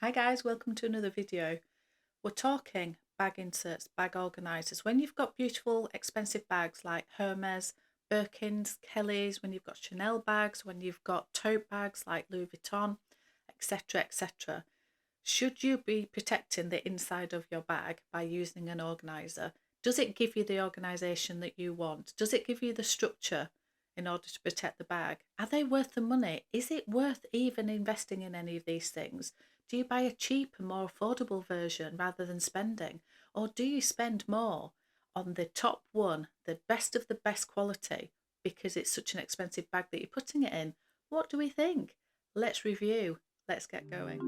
Hi guys, welcome to another video. We're talking bag inserts, bag organisers. When you've got beautiful expensive bags like Hermes, Birkins, Kelly's, when you've got Chanel bags, when you've got tote bags like Louis Vuitton, etc, etc. Should you be protecting the inside of your bag by using an organiser? Does it give you the organisation that you want? Does it give you the structure in order to protect the bag? Are they worth the money? Is it worth even investing in any of these things? Do you buy a cheap and more affordable version rather than spending? Or do you spend more on the top one, the best of the best quality, because it's such an expensive bag that you're putting it in? What do we think? Let's review. Let's get going.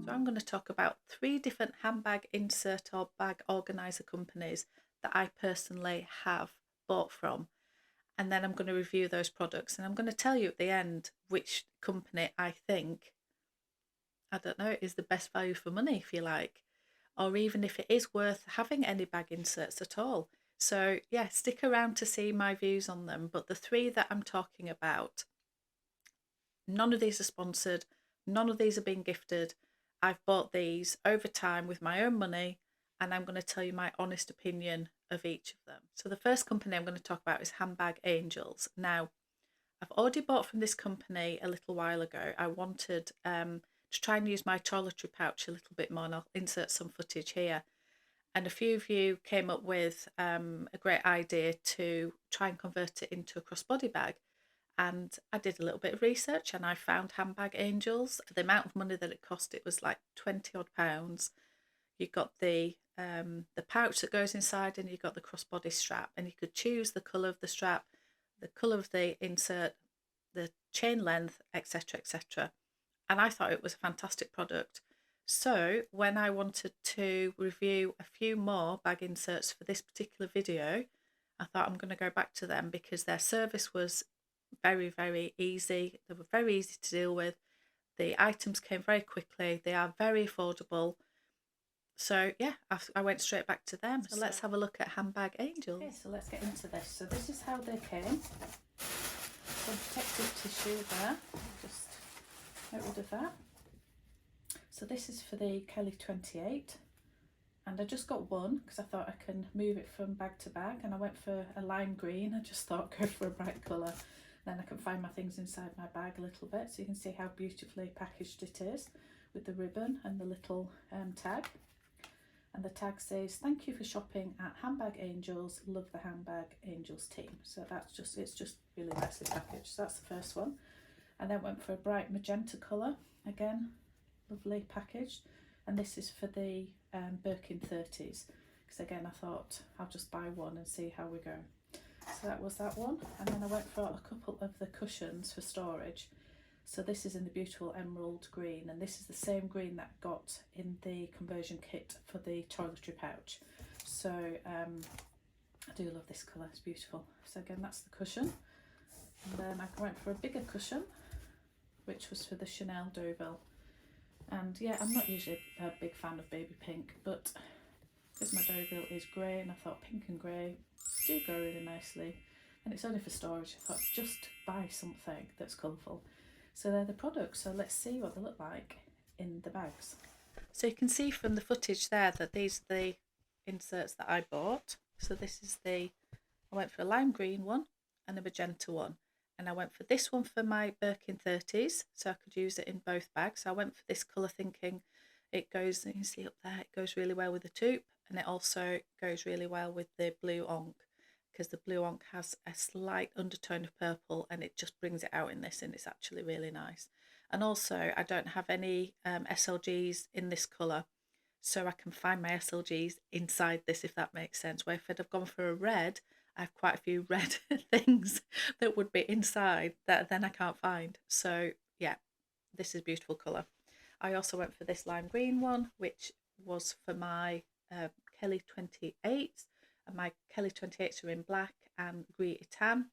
So I'm going to talk about 3 different handbag insert or bag organiser companies that I personally have bought from. And then I'm going to review those products, and I'm going to tell you at the end which company I think, I don't know, is the best value for money, if you like, or even if it is worth having any bag inserts at all. So yeah, stick around to see my views on them. But the 3 that I'm talking about, none of these are sponsored, none of these are being gifted. I've bought these over time with my own money, and I'm going to tell you my honest opinion of each of them. So the first company I'm going to talk about is Handbag Angels. Now, I've already bought from this company a little while ago. I wanted to try and use my toiletry pouch a little bit more, and I'll insert some footage here. And a few of you came up with a great idea to try and convert it into a crossbody bag. And I did a little bit of research, and I found Handbag Angels. For the amount of money that it cost, it was like 20 odd pounds. You got the pouch that goes inside, and you got the crossbody strap, and you could choose the colour of the strap, the colour of the insert, the chain length, etc, etc. And I thought it was a fantastic product. So when I wanted to review a few more bag inserts for this particular video, I thought I'm going to go back to them because their service was very, very easy. They were very easy to deal with. The items came very quickly. They are very affordable. So yeah, I went straight back to them. So let's have a look at Handbag Angels. Okay, so let's get into this. So this is how they came. Some protective tissue there. Just get rid of that. So this is for the Kelly 28. And I just got one because I thought I can move it from bag to bag, and I went for a lime green. I just thought go for a bright colour, then I can find my things inside my bag a little bit, so you can see how beautifully packaged it is with the ribbon and the little tag. And the tag says, "Thank you for shopping at Handbag Angels, love the Handbag Angels team." So that's just, it's just really nicely packaged. So that's the first one. And then went for a bright magenta colour, again lovely packaged. And this is for the Birkin 30s, because again I thought I'll just buy one and see how we go. So that was that one. And then I went for a couple of the cushions for storage. So this is in the beautiful emerald green, and this is the same green that I got in the conversion kit for the toiletry pouch. So I do love this colour, it's beautiful. So again, that's the cushion. And then I went for a bigger cushion, which was for the Chanel Deauville. And yeah, I'm not usually a big fan of baby pink, but because my Deauville is grey, and I thought pink and grey do go really nicely, and it's only for storage, I thought just buy something that's colourful. So they're the products, so let's see what they look like in the bags. So you can see from the footage there that these are the inserts that I bought. So this is I went for a lime green one and a magenta one. And I went for this one for my Birkin 30s, so I could use it in both bags. So I went for this colour thinking it goes, you can see up there, it goes really well with the taupe, and it also goes really well with the blue onk, because the blue onk has a slight undertone of purple, and it just brings it out in this, and it's actually really nice. And also I don't have any SLGs in this colour, so I can find my SLGs inside this, if that makes sense. Where if I'd have gone for a red, I have quite a few red things that would be inside that then I can't find. So yeah, this is a beautiful colour. I also went for this lime green one, which was for my Kelly 28s, and my Kelly 28s are in black and gris tan,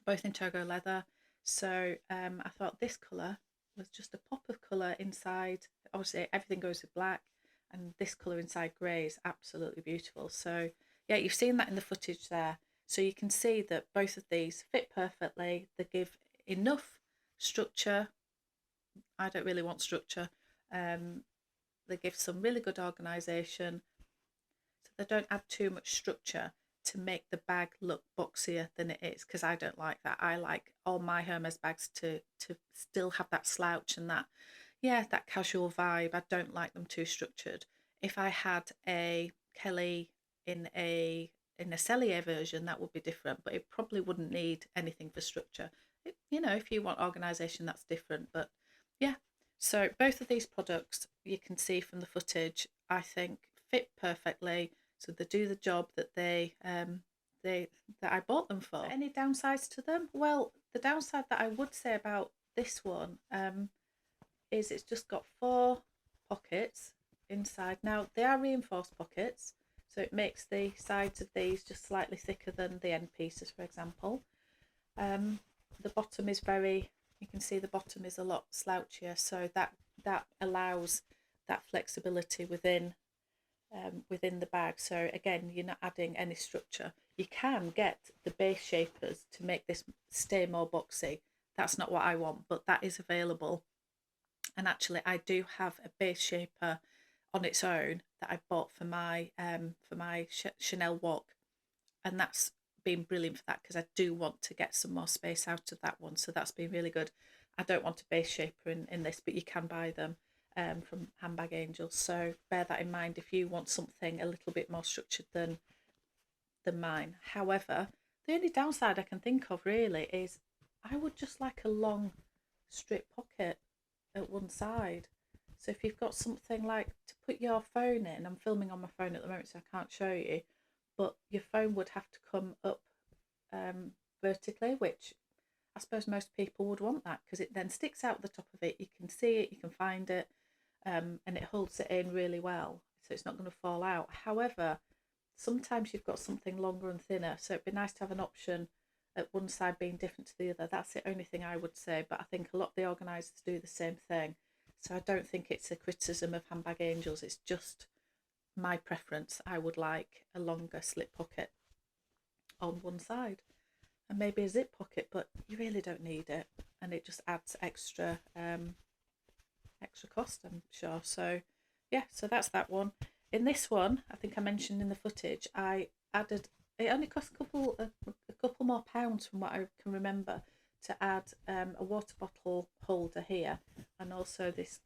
both in Togo leather. So I thought this colour was just a pop of colour inside. Obviously everything goes with black, and this colour inside grey is absolutely beautiful. So yeah, you've seen that in the footage there. So you can see that both of these fit perfectly. They give enough structure. I don't really want structure. They give some really good organisation, so they don't add too much structure to make the bag look boxier than it is, because I don't like that. I like all my Hermes bags to still have that slouch and that, yeah, that casual vibe. I don't like them too structured. If I had a Kelly in a Cellier version, that would be different, but it probably wouldn't need anything for structure. You know, if you want organisation, that's different. But yeah, so both of these products, you can see from the footage, I think fit perfectly. So they do the job that they that I bought them for. Any downsides to them? Well, the downside that I would say about this one is it's just got 4 pockets inside. Now they are reinforced pockets, so it makes the sides of these just slightly thicker than the end pieces, for example. The bottom is very, you can see the bottom is a lot slouchier, so that allows that flexibility within the bag. So again, you're not adding any structure. You can get the base shapers to make this stay more boxy. That's not what I want, but that is available. And actually, I do have a base shaper on its own that I bought for my Chanel walk, and that's been brilliant for that, because I do want to get some more space out of that one. So that's been really good. I don't want a base shaper in this, but you can buy them from Handbag Angels. So bear that in mind if you want something a little bit more structured than mine. However, the only downside I can think of really is I would just like a long strip pocket at one side. So if you've got something like to put your phone in, I'm filming on my phone at the moment so I can't show you, but your phone would have to come up vertically, which I suppose most people would want that, because it then sticks out the top of it. You can see it, you can find it, and it holds it in really well, so it's not going to fall out. However, sometimes you've got something longer and thinner, so it'd be nice to have an option at one side being different to the other. That's the only thing I would say, but I think a lot of the organisers do the same thing. So I don't think it's a criticism of Handbag Angels, it's just my preference. I would like a longer slip pocket on one side, and maybe a zip pocket, but you really don't need it, and it just adds extra cost, I'm sure. So yeah, so that's that one. In this one, I think I mentioned in the footage, I added, it only cost a couple more pounds from what I can remember, to add a water bottle holder here, and also this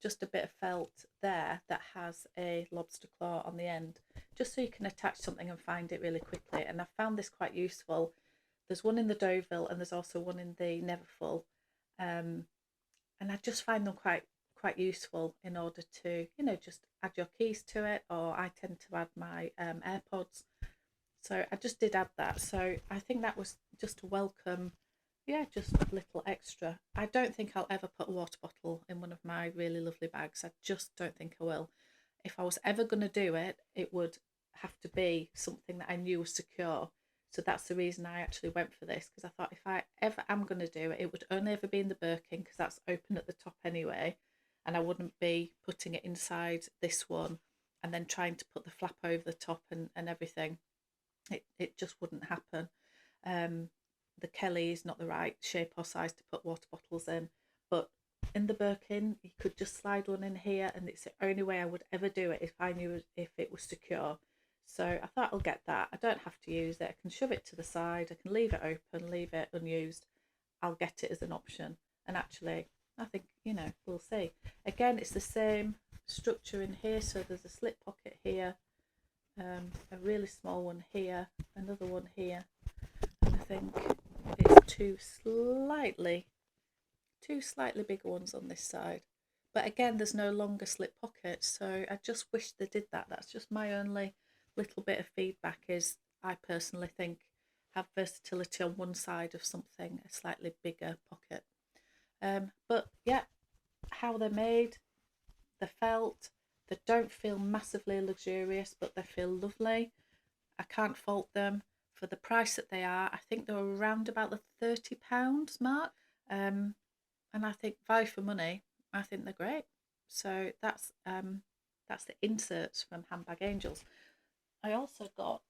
just a bit of felt there that has a lobster claw on the end, just so you can attach something and find it really quickly. And I found this quite useful. There's one in the Deauville and there's also one in the Neverfull, and I just find them quite useful in order to, you know, just add your keys to it, or I tend to add my AirPods. So I just did add that. So I think that was just a welcome, yeah, just a little extra. I don't think I'll ever put a water bottle in one of my really lovely bags. I just don't think I will. If I was ever going to do it, it would have to be something that I knew was secure. So that's the reason I actually went for this, because I thought if I ever am going to do it, it would only ever be in the Birkin, because that's open at the top anyway, and I wouldn't be putting it inside this one and then trying to put the flap over the top and everything. It just wouldn't happen. The Kelly is not the right shape or size to put water bottles in, but in the Birkin you could just slide one in here, and it's the only way I would ever do it if I knew if it was secure. So I thought I'll get that. I don't have to use it. I can shove it to the side. I can leave it open, leave it unused. I'll get it as an option. And actually, I think, you know, we'll see. Again, it's the same structure in here. So there's a slip pocket here, a really small one here, another one here, and I think it's two slightly bigger ones on this side. But again, there's no longer slip pockets, so I just wish they did that. That's just my only little bit of feedback, is I personally think have versatility on one side of something, a slightly bigger pocket. But yeah, how they're made, the felt, they don't feel massively luxurious, but they feel lovely. I can't fault them for the price that they are. I think they were around about the £30 mark, and I think value for money. I think they're great. So that's the inserts from Handbag Angels. I also got,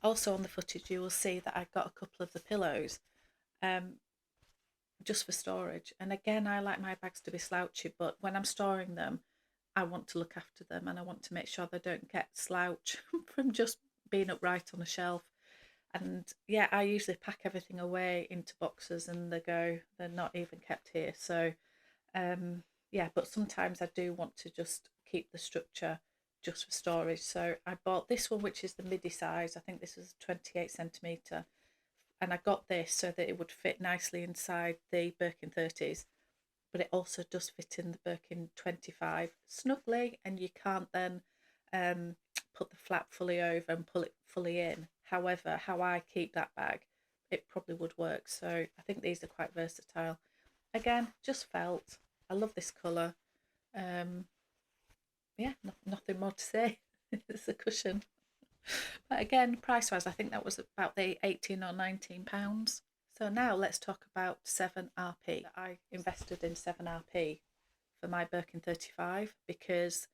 also on the footage you will see that I got a couple of the pillows. just for storage. And again, I like my bags to be slouchy, but when I'm storing them, I want to look after them and I want to make sure they don't get slouch from just being upright on a shelf. And yeah, I usually pack everything away into boxes and they're not even kept here. So yeah, but sometimes I do want to just keep the structure just for storage. So I bought this one, which is the midi size. I think this is 28 centimetre. And I got this so that it would fit nicely inside the Birkin 30s, but it also does fit in the Birkin 25 snugly, and you can't then um, put the flap fully over and pull it fully in. However, how I keep that bag, it probably would work. So I think these are quite versatile. Again, just felt. I love this colour. Um, yeah, nothing more to say. It's a cushion. But again, price wise, I think that was about the 18 or £19. So now let's talk about 7RP. I invested in 7RP for my Birkin 35 because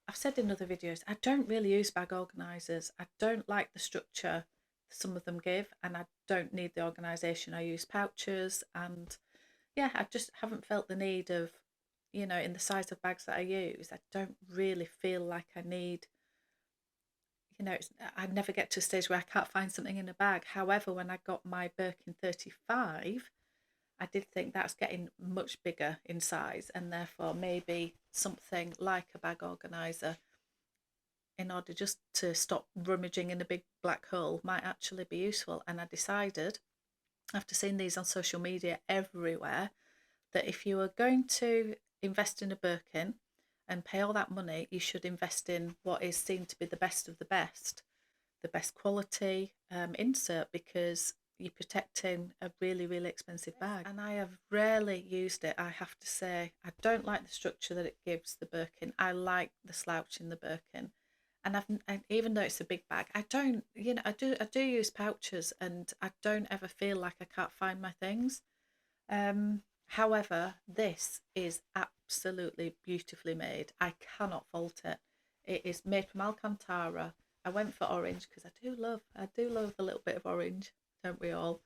I've said in other videos, I don't really use bag organisers. I don't like the structure some of them give, and I don't need the organisation. I use pouches, and yeah, I just haven't felt the need of, in the size of bags that I use, I don't really feel like I need, I never get to a stage where I can't find something in a bag. However, when I got my Birkin 35, I did think that's getting much bigger in size, and therefore maybe something like a bag organiser, in order just to stop rummaging in a big black hole, might actually be useful. And I decided, after seeing these on social media everywhere, that if you are going to invest in a Birkin and pay all that money, you should invest in what is seen to be the best of the best quality insert, because you're protecting a really, really expensive bag. And I have rarely used it, I have to say. I don't like the structure that it gives the Birkin. I like the slouch in the Birkin. And even though it's a big bag, I don't, I do use pouches, and I don't ever feel like I can't find my things. However, this is absolutely beautifully made. I cannot fault it. It is made from Alcantara. I went for orange because I do love a little bit of orange, don't we all?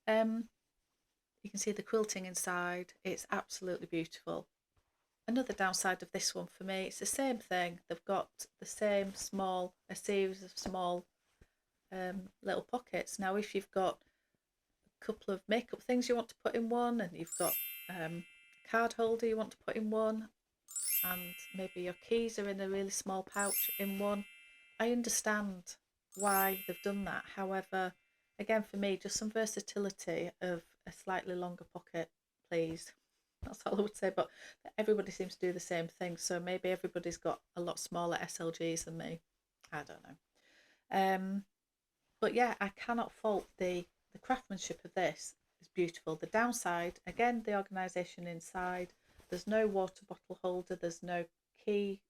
Um, you can see the quilting inside. It's absolutely beautiful. Another downside of this one for me, it's the same thing. They've got a series of small little pockets. Now, if you've got couple of makeup things you want to put in one, and you've got a card holder you want to put in one, and maybe your keys are in a really small pouch in one, I understand why they've done that. However, again, for me, just some versatility of a slightly longer pocket, please. That's all I would say. But everybody seems to do the same thing, so maybe everybody's got a lot smaller SLGs than me. I don't know. But yeah, I cannot fault the craftsmanship of this. Is beautiful. The downside, again, the organisation inside. There's no water bottle holder. There's no key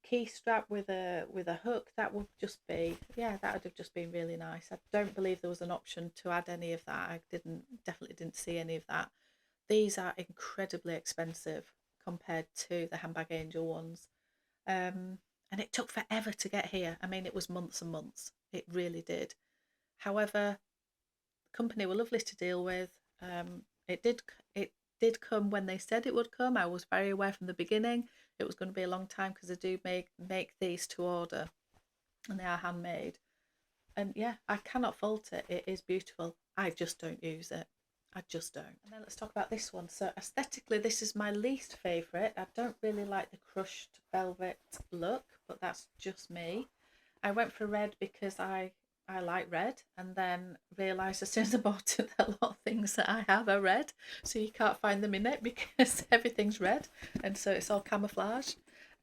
key strap with a hook. That would just be, yeah, that would have just been really nice. I don't believe there was an option to add any of that. I definitely didn't see any of that. These are incredibly expensive compared to the Handbag Angel ones. And it took forever to get here. I mean, it was months and months. It really did. However, the company were lovely to deal with. It did come when they said it would come. I was very aware from the beginning it was going to be a long time, because they do make these to order, and they are handmade. And yeah, I cannot fault it. It is beautiful. I just don't use it. I just don't. And then let's talk about this one. So aesthetically, this is my least favourite. I don't really like the crushed velvet look, but that's just me. I went for red because I like red, and then realised as soon as I bought it that a lot of things that I have are red, so you can't find them in it because everything's red, and so it's all camouflage.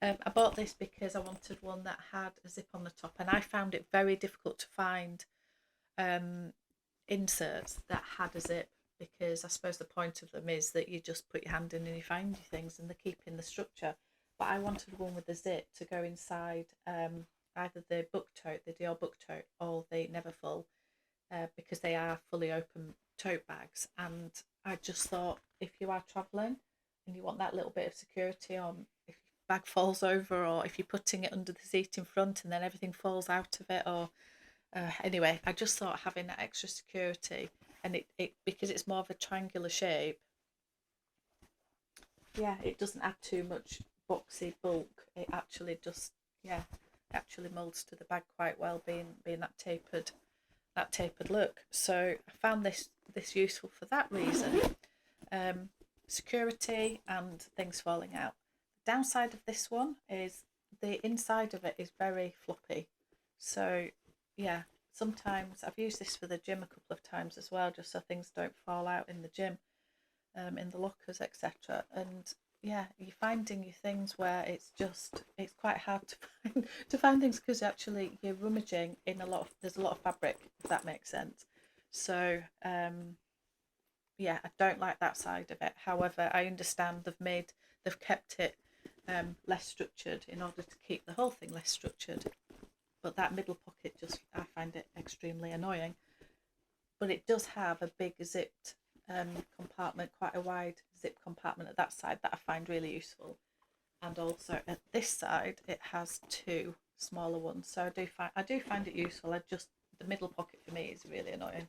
I bought this because I wanted one that had a zip on the top, and I found it very difficult to find um, inserts that had a zip, because I suppose the point of them is that you just put your hand in and you find your things and they keep in the structure. But I wanted one with a zip to go inside either the book tote, the Dior book tote, or the Neverfull, because they are fully open tote bags. And I just thought, if you are travelling and you want that little bit of security on if your bag falls over, or if you're putting it under the seat in front and then everything falls out of it, or anyway, I just thought having that extra security and it because it's more of a triangular shape, yeah, it doesn't add too much boxy bulk. It actually just, yeah, it actually molds to the bag quite well, being that tapered look. So I found this useful for that reason. Um, Security and things falling out. The downside of this one is the inside of it is very floppy. So yeah, sometimes I've used this for the gym a couple of times as well, just so things don't fall out in the gym, in the lockers, etc. And yeah, you're finding your things where it's quite hard to find things, because actually you're rummaging in there's a lot of fabric, if that makes sense. So yeah, I don't like that side of it. However, I understand they've kept it less structured in order to keep the whole thing less structured. But that middle pocket, just, I find it extremely annoying. But it does have a big zipped compartment, quite a wide zip compartment at that side, that I find really useful. And also at this side, it has two smaller ones. So I do find it useful. The middle pocket for me is really annoying.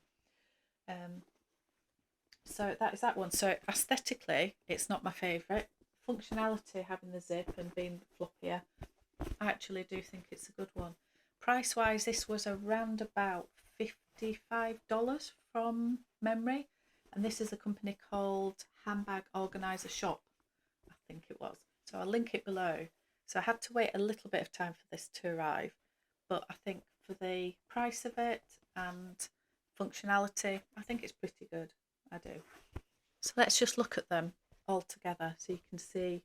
So that is that one. So aesthetically, it's not my favourite. Functionality, having the zip and being floppier, I actually do think it's a good one. Price wise, this was around about $55 from memory, and this is a company called Handbag Organizer Shop, I think it was. So I'll link it below. So I had to wait a little bit of time for this to arrive, but I think for the price of it and functionality, I think it's pretty good. I do. So let's just look at them all together so you can see.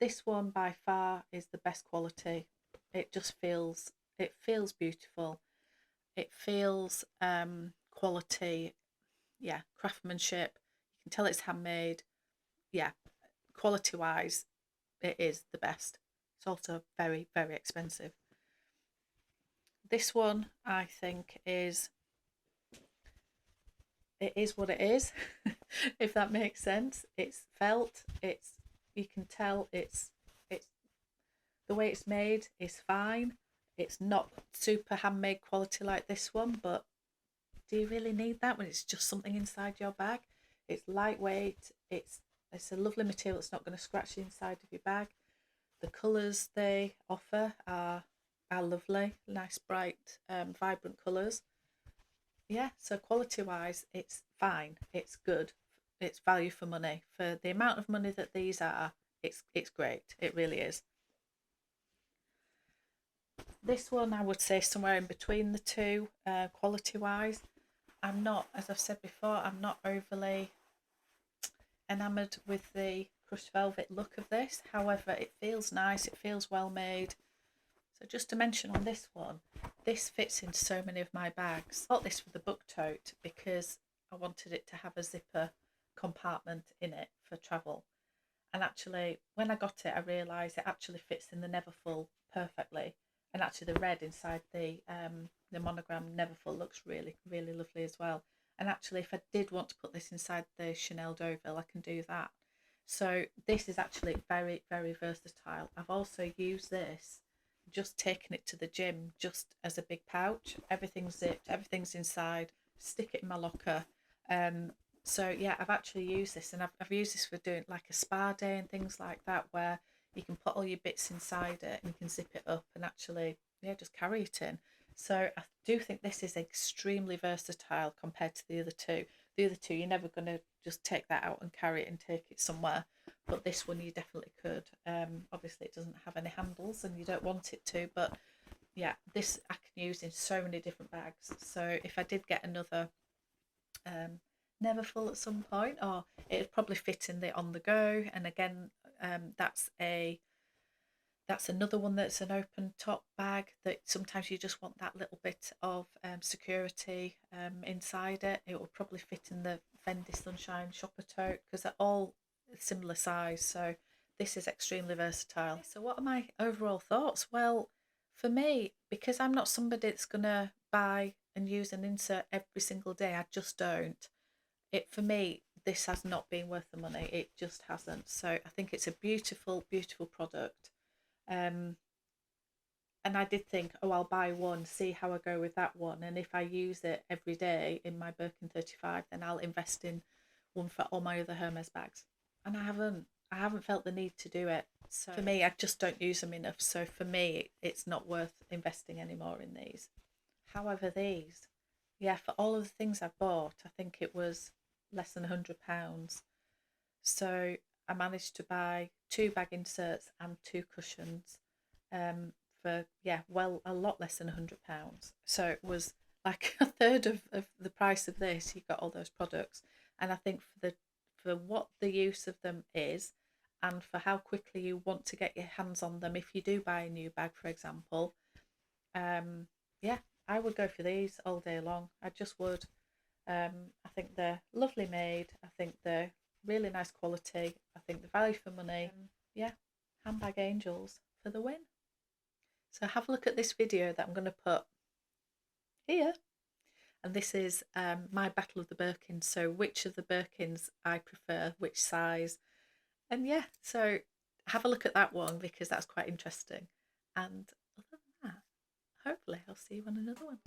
This one by far is the best quality. It feels beautiful. It feels quality, yeah, craftsmanship. You can tell it's handmade. Yeah, quality wise, it is the best. It's also very, very expensive. This one, I think, it is what it is, if that makes sense. It's felt. You can tell it's the way it's made is fine. It's not super handmade quality like this one, but do you really need that when it's just something inside your bag? It's lightweight. It's a lovely material. It's not going to scratch the inside of your bag. The colours they offer are lovely, nice, bright, vibrant colours. Yeah, so quality wise, it's fine. It's good. It's value for money. For the amount of money that these are, it's great. It really is. This one, I would say somewhere in between the two, quality wise. I'm not, as I've said before, I'm not overly enamoured with the crushed velvet look of this. However, it feels nice. It feels well made. So just to mention on this one, this fits in so many of my bags. I bought this for the book tote because I wanted it to have a zipper compartment in it for travel. And actually, when I got it, I realised it actually fits in the Neverfull perfectly. And actually, the red inside the monogram Neverfull looks really, really lovely as well. And actually, if I did want to put this inside the Chanel Deauville, I can do that. So this is actually very, very versatile. I've also used this, just taken it to the gym just as a big pouch. Everything's zipped, everything's inside. Stick it in my locker. So yeah, I've actually used this, and I've used this for doing like a spa day and things like that, where you can put all your bits inside it and you can zip it up and actually, yeah, just carry it in. So I do think this is extremely versatile compared to the other two. The other two, you're never going to just take that out and carry it and take it somewhere, but this one you definitely could. Obviously it doesn't have any handles and you don't want it to, but yeah, this I can use in so many different bags. So if I did get another Neverfull at some point, or it'd probably fit in the on the go. And again, that's another one that's an open top bag that sometimes you just want that little bit of security inside it. It will probably fit in the Fendi Sunshine shopper tote because they're all similar size. So this is extremely versatile. So what are my overall thoughts? Well, for me, because I'm not somebody that's gonna buy and use an insert every single day, I just don't. It, for me, this has not been worth the money. It just hasn't. So I think it's a beautiful, beautiful product. Um, And I did think, oh, I'll buy one, see how I go with that one, and if I use it every day in my Birkin 35, then I'll invest in one for all my other Hermes bags. And I haven't felt the need to do it. So for me, I just don't use them enough. So for me, it's not worth investing anymore in these. However, these, yeah, for all of the things I bought, I think it was less than £100. So I managed to buy 2 bag inserts and 2 cushions, for, yeah, well, a lot less than £100. So it was like a third of the price of this. You got all those products, and I think for what the use of them is, and for how quickly you want to get your hands on them, if you do buy a new bag, for example, yeah, I would go for these all day long. I just would. I think they're lovely made. I think they're really nice quality. I think the value for money. Yeah, Handbag Angels for the win. So have a look at this video that I'm going to put here. And this is my battle of the Birkins. So which of the Birkins I prefer, which size. And yeah, so have a look at that one because that's quite interesting. And other than that, hopefully I'll see you on another one.